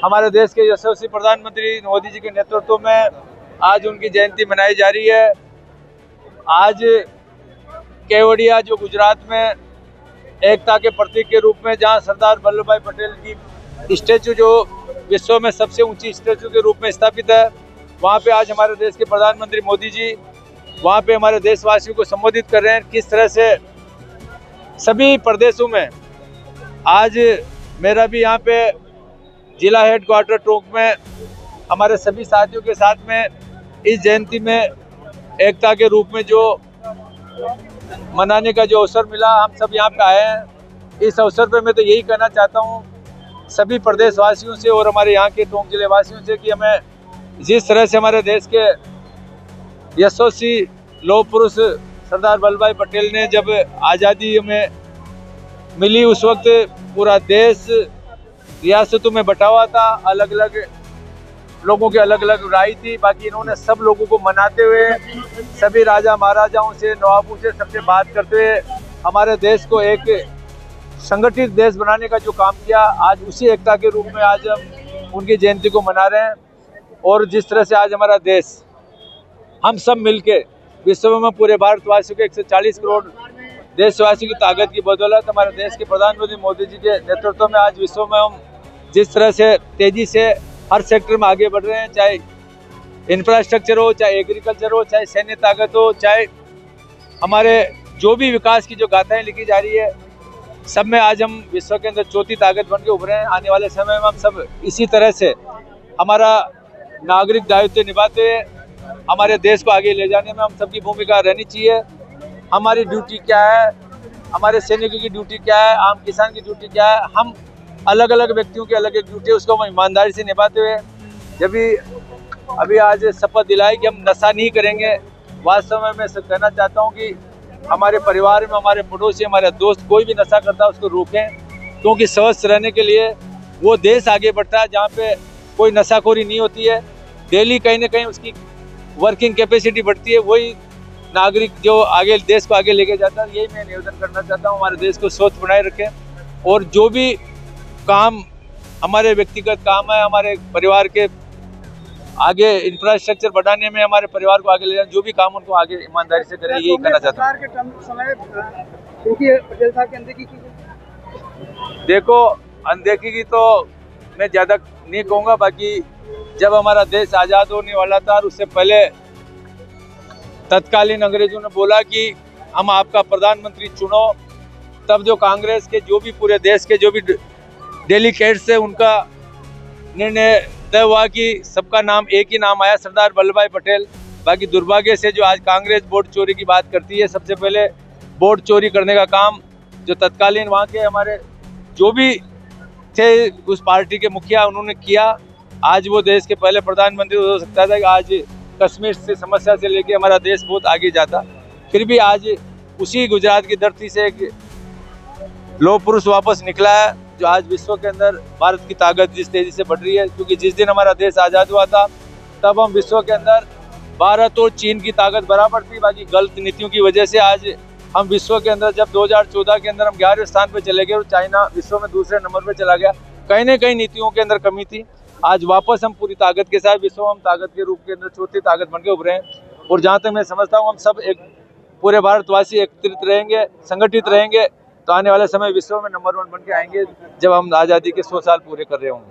हमारे देश के यशस्वी प्रधानमंत्री मोदी जी के नेतृत्व में आज उनकी जयंती मनाई जा रही है। आज केवड़िया जो गुजरात में एकता के प्रतीक के रूप में, जहां सरदार वल्लभ भाई पटेल की स्टैचू जो विश्व में सबसे ऊंची स्टैचू के रूप में स्थापित है, वहां पे आज हमारे देश के प्रधानमंत्री मोदी जी वहां पे हमारे देशवासियों को संबोधित कर रहे हैं। किस तरह से सभी प्रदेशों में आज मेरा भी यहाँ पे जिला हेडक्वार्टर टोंक में हमारे सभी साथियों के साथ में इस जयंती में एकता के रूप में जो मनाने का जो अवसर मिला, हम सब यहाँ पे आए हैं। इस अवसर पे मैं तो यही कहना चाहता हूँ सभी प्रदेशवासियों से और हमारे यहाँ के टोंक जिले वासियों से कि हमें जिस तरह से हमारे देश के यशस्वी लौह पुरुष सरदार वल्लभ भाई पटेल ने जब आज़ादी हमें मिली, उस वक्त पूरा देश रियासतों में बटा हुआ था, अलग अलग लोगों की अलग अलग राय थी। बाकी इन्होंने सब लोगों को मनाते हुए, सभी राजा महाराजाओं से, नवाबों से, सबसे बात करते हुए हमारे देश को एक संगठित देश बनाने का जो काम किया, आज उसी एकता के रूप में आज हम उनकी जयंती को मना रहे हैं। और जिस तरह से आज हमारा देश हम सब मिलके विश्व में पूरे भारतवासियों के 140 करोड़ देशवासियों की ताकत की बदौलत हमारे देश के प्रधानमंत्री मोदी जी के नेतृत्व में आज विश्व में हम जिस तरह से तेजी से हर सेक्टर में आगे बढ़ रहे हैं, चाहे इंफ्रास्ट्रक्चर हो, चाहे एग्रीकल्चर हो, चाहे सैन्य ताकत हो, चाहे हमारे जो भी विकास की जो गाथाएं लिखी जा रही है, सब में आज हम विश्व के अंदर चौथी ताकत बन के उभरे हैं। आने वाले समय में हम सब इसी तरह से हमारा नागरिक दायित्व निभाते हुए हमारे देश को आगे ले जाने में हम सबकी भूमिका रहनी चाहिए। हमारी ड्यूटी क्या है, हमारे सैनिकों की ड्यूटी क्या है, आम किसान की ड्यूटी क्या है, हम अलग अलग व्यक्तियों की अलग एक ड्यूटी है, उसको हम ईमानदारी से निभाते हुए जब भी अभी आज शपथ दिलाई कि हम नशा नहीं करेंगे। वास्तव में मैं कहना चाहता हूँ कि हमारे परिवार में, हमारे पड़ोसी, हमारे दोस्त कोई भी नशा करता है उसको रोकें, क्योंकि स्वस्थ रहने के लिए वो देश आगे बढ़ता है जहाँ पे कोई नशाखोरी नहीं होती है। डेली कहीं ना कहीं उसकी वर्किंग कैपेसिटी बढ़ती है, वही नागरिक जो आगे देश को आगे लेके जाता है। यही मैं निवेदन करना चाहता हूँ, हमारे देश को स्वच्छ बनाए रखें और जो भी काम हमारे व्यक्तिगत काम है, हमारे परिवार के आगे इंफ्रास्ट्रक्चर बढ़ाने में, हमारे परिवार को आगे ले जाने, जो भी काम उनको आगे ईमानदारी से करें, यही करना चाहता हूँ। देखो, अनदेखी की तो मैं ज़्यादा नहीं कहूँगा। बाकी जब हमारा देश आज़ाद होने वाला था और उससे पहले तत्कालीन अंग्रेजों ने बोला कि हम आपका प्रधानमंत्री चुनो, तब जो कांग्रेस के जो भी पूरे देश के जो भी डेलीगेट्स है, उनका निर्णय तय हुआ कि सबका नाम एक ही नाम आया, सरदार वल्लभ भाई पटेल। बाकी दुर्भाग्य से जो आज कांग्रेस वोट चोरी की बात करती है, सबसे पहले वोट चोरी करने का काम जो तत्कालीन वहाँ के हमारे जो भी थे उस पार्टी के मुखिया, उन्होंने किया। आज वो देश के पहले प्रधानमंत्री हो सकता था कि आज कश्मीर से समस्या से लेके हमारा देश बहुत आगे जाता, फिर भी आज उसी गुजरात की धरती से एक लौह पुरुष वापस निकला है, जो आज विश्व के अंदर भारत की ताकत जिस तेजी से बढ़ रही है। क्योंकि जिस दिन हमारा देश आज़ाद हुआ था, तब हम विश्व के अंदर भारत और चीन की ताकत बराबर थी। बाकी गलत नीतियों की वजह से आज हम विश्व के अंदर, जब 2014 के अंदर हम 11वें स्थान पर चले गए और चाइना विश्व में दूसरे नंबर पर चला गया, कहीं ना कहीं नीतियों के अंदर कमी थी। आज वापस हम पूरी ताकत के साथ विश्व में हम ताकत के रूप के अंदर चौथी ताकत बन के उभरे हैं। और जहाँ तक मैं समझता हूँ, हम सब एक पूरे भारतवासी एकत्रित रहेंगे, संगठित रहेंगे, तो आने वाले समय विश्व में नंबर 1 बन के आएंगे, जब हम आज़ादी के 100 साल पूरे कर रहे होंगे।